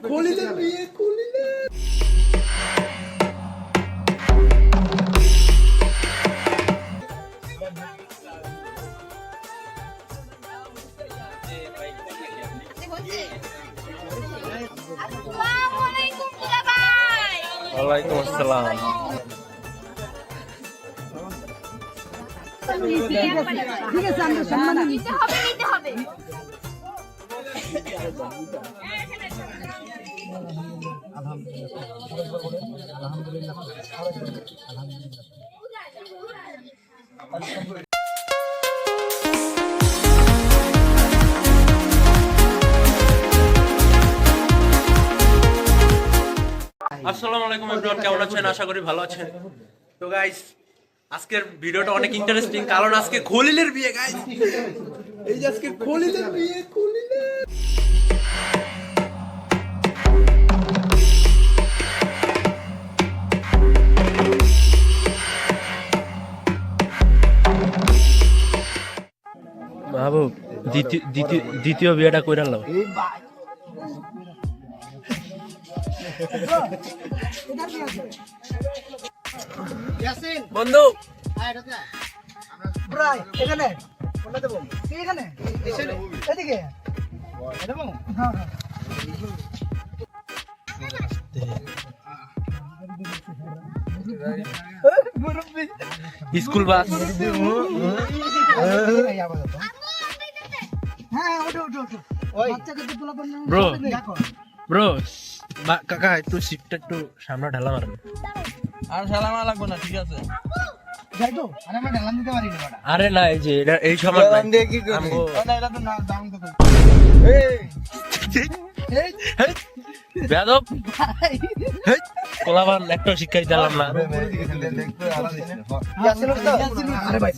খলিলের বিয়ে খলিলের ওয়ালাইকুম আসসালাম। ঠিক আছে আমরা সম্মান নিতে হবে আসসালামু আলাইকুম এভরিওয়ান, কেমন আছেন? আশা করি ভালো আছেন। তো গাইস, আজকের ভিডিওটা অনেক ইন্টারেস্টিং, কারণ আজকে খলিলের বিয়ে গাইস। এই যে আজকে খলিলের বিয়ে খলিলের বাবু দ্বিতীয় বিয়েটা কইরা নাও। বন্ধু এখানে কোনটা দেবো এখানে এদিকে দেবো হ্যাঁ স্কুল বাস। হ্যাঁ ওঠো ওঠো ওঠো বাচ্চাকে তো তোলা পড়লো ব্রো ব্রো কাকা একটু সিটটা একটু সামনে ঢালা মারেন। আর সালাম লাগবে না, ঠিক আছে যাই তো আরে আমরা ঢালান দিতে পারি না বাড়া আরে না, এই যে এটা এই সময় ঢালান দিয়ে কি করবি? না এটা তো না দাম তো এই বেয়াদব কোলাবান একটা শিক্ষা দিলাম না। ইয়াসিন তো আরে ভাই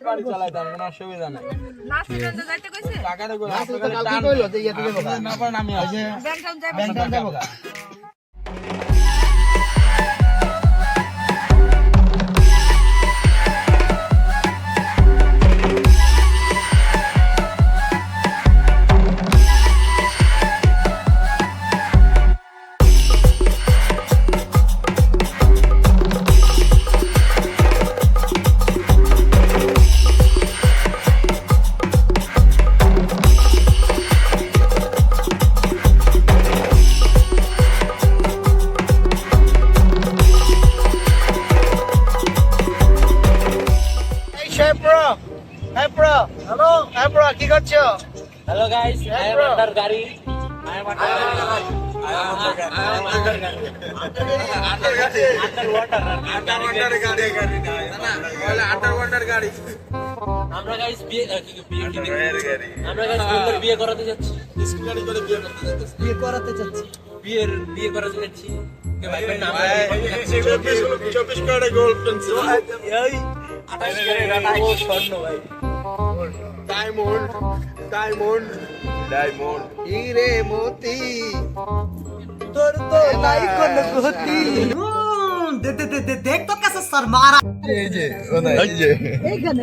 গাড়ি চালায় তার কোনো অসুবিধা নাই। নাসিরতে যাইতে কইছে টাকাটা কই লাস্ট তো কালকে কইলো যে ইয়া দিকে না পারেন আমি আছি। ব্যাংক টাউন যাইবে ব্যাংক টাউন যাবো কি করছো? Hello guys, I am under গাড়ি। আমরা গাইস বিয়ে করাতে যাচ্ছি। বিয়ে করাতে চাচ্ছি বিয়ে করাতে যাচ্ছি। কে ভাই ভাই নাম 24 কারে গোল্ড পেন্সিল, এই 28 করে ও স্বর্ণ ভাই। ডায়মন্ড ডায়মন্ড ডায়মন্ড হিরে মতি তোর তো নাই কোন গতি দেখ তো কাছে সর মারা এই যে ও না এই যে এইখানে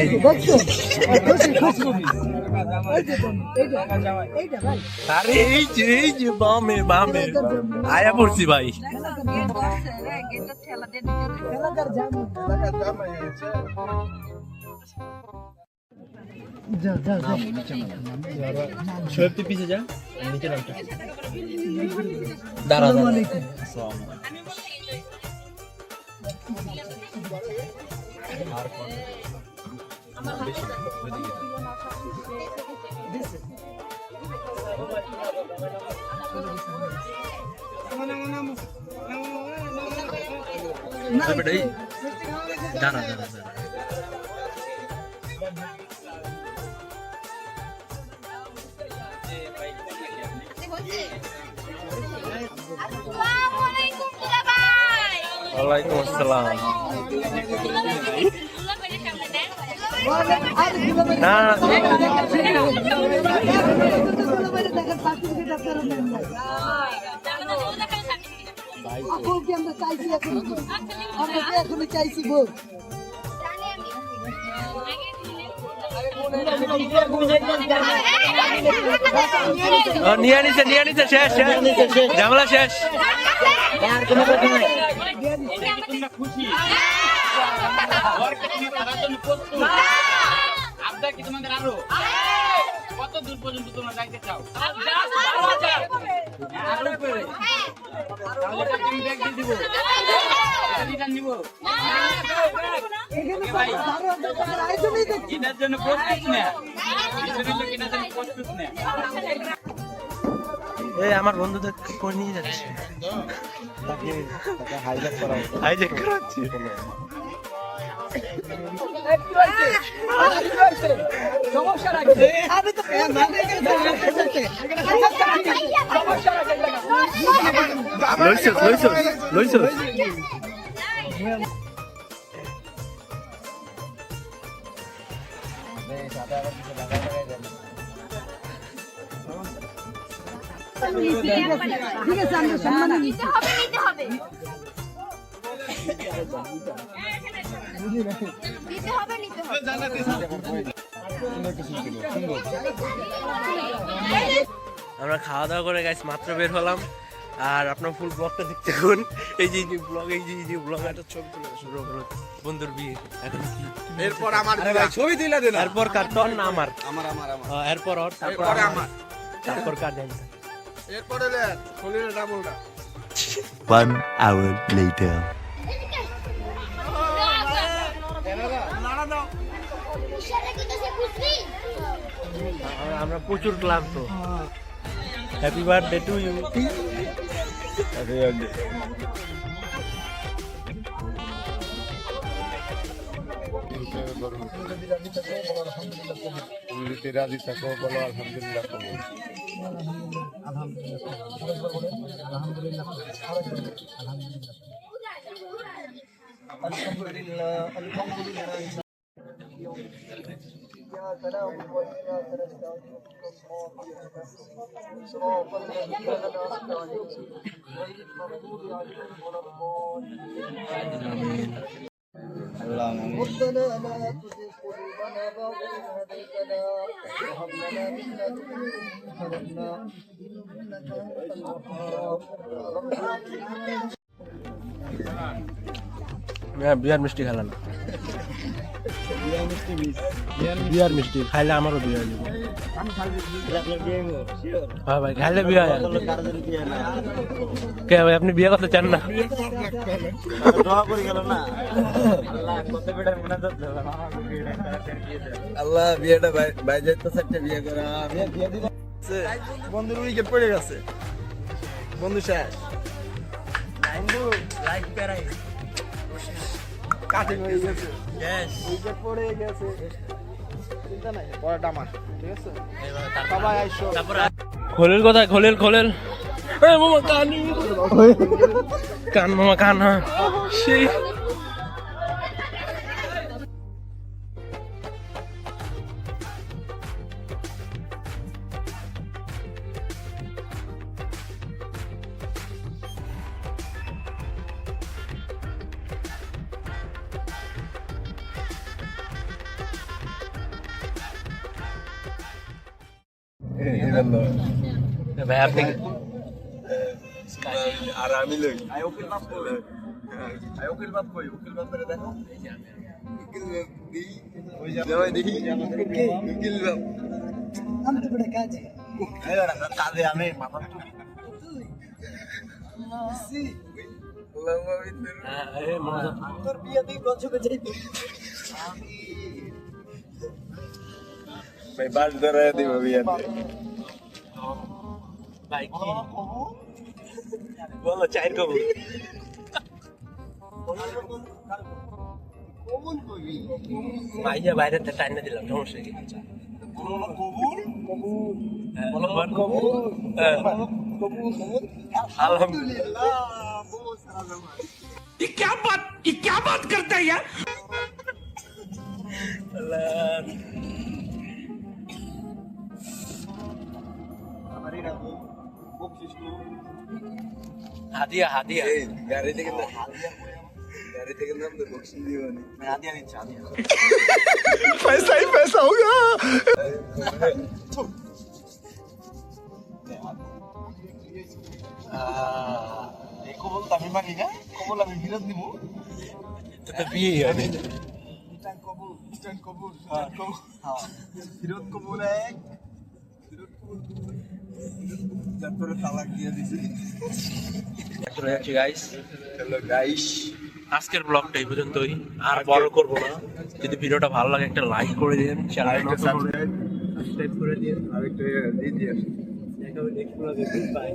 এই যে দেখছো খুশি খুশি এইটা ভাই আরে এই যে বামে আয়া পড়ছি ভাই। গেট বসছে রে গেটটা ঠেলা দিয়ে দিতে এলাকার জাম টাকা জমা হয়েছে। যা যা যা শোয়েব তুই পিছে যা, নিচে নামটা দাঁড়া আসসালামু আলাইকুম দাঁড়া আসসালামু আলাইকুম দুলা ভাই ওয়ালাইকুম আসসালাম। দুলা ভাইয়ের সামনে দেন না আমরা চাইছি এখনই চাইছি গো জানি আমি আগে নিয়ে নিছে শেষ ঝামেলা শেষ। আপনার কি তোমাদের আরো কত দূর পর্যন্ত তোমরা যাইতে চাও? আরো করে তাহলে আমি ব্যাগ দিয়ে দিব, রিটার্ন নিব। ভাই এটার জন্য প্রস্তুত না, এটার জন্য প্রস্তুত না। এই আমার বন্ধুদের কোন নিয়ে যাচ্ছে, হাইজ্যাক করা হচ্ছে। লইছস ঠিক আছে, আমরা সম্মান নিতে হবে। আমরা খাওয়া দাওয়া করে গাইস মাত্র বের হলাম। আর আপনার ফুল ব্লগটা দেখতে থাকুন। এই যে ব্লগ, এই যে ব্লগ, একটা ছবি তুলে শুরু হলো বন্ধুর বিয়ে। এখন কি এরপর আমার ছবি তুলে দেন। এরপর কার তোর না আমার? আমার এরপর ওর, তারপর আমার, তারপর কার জানি না। এরপরে লে খলিলের ডাবলটা। 1 hour later. আমরা প্রচুর ক্লান্ত। Happy birthday to you. রাজি থাকো, বলো আলহামদুলিল্লাহ। ربنا لا تزغ قلوبنا بعد إذ هديتنا وهب لنا من لدنك رحمة إنك أنت الوهاب বিয়ার মিষ্টি খেলাম, বিয়ার মিষ্টি খাইলে আমারও বিয়ে হয়ে যাবে। হ্যাঁ ভাই, খাইলে বিয়ে হয়। কে ভাই, আপনি বিয়ে করতে চান না? আল্লাহ বিয়েটা ভাই যাইতে চারটে বিয়ে করা বন্ধুর উইকেট পড়ে গেছে। বন্ধু শেষ, বন্ধু লাইক পেরাই কাটিং হয়ে গেছে, উইকেট পড়ে গেছে। চিন্তা নাই, পরেরটা আমার, ঠিক আছে? সবাই আইসো। খোলেল কোথায়? খোলেল মামা কান মামা কান। হ্যাঁ সেই ভাই আপনি আর আমি লই আয়োকিল বাপ বলে, আয়োকিল বাপ কই? উকিল বাপ করে দেখো, উকিল বাপ দি ওই যাবে দেখি উকিল বাপ। আমি তো বড় কাজ এই বড় কাজে আমি মাথা টুপি সি লাম্বা ভিতর। আরে মজা, তোর বিয়ে তুই গছকে যাইতি ভাই, বাস ধরে দিব বিয়েতে। ভাই কি বলো, চাই কবু ভাইয়া বাইরে টাইনে দিলাম, সমস্যা কি? আলহামদুলিল্লাহ। क्या बात करता है यार? হাদিয়া এই গাড়ি থেকে গাড়ি থেকে নামলে বক্সিং দিও না আদিয়া নিচ্ছে আদিয়া पैसा ही पैसा होगा এই কবল তো আমি মানি না কবল আমি ফেরত দিব তো বিয়ে হবে ইটান কবুল হ্যাঁ ফেরত কবুল এক ফেরত কবুল তারপরে তালাক দিয়ে দিছি চলে যাচ্ছি গাইস। হ্যালো গাইস আজকের ব্লগটা এই পর্যন্তই, আর বড় করবো না। যদি ভিডিওটা ভালো লাগে একটা লাইক করে দিন, চ্যানেল সাবস্ক্রাইব করে দিন। আরেকটা দিয়ে দিই দেখা হবে নেক্সট ব্লগে। বাই।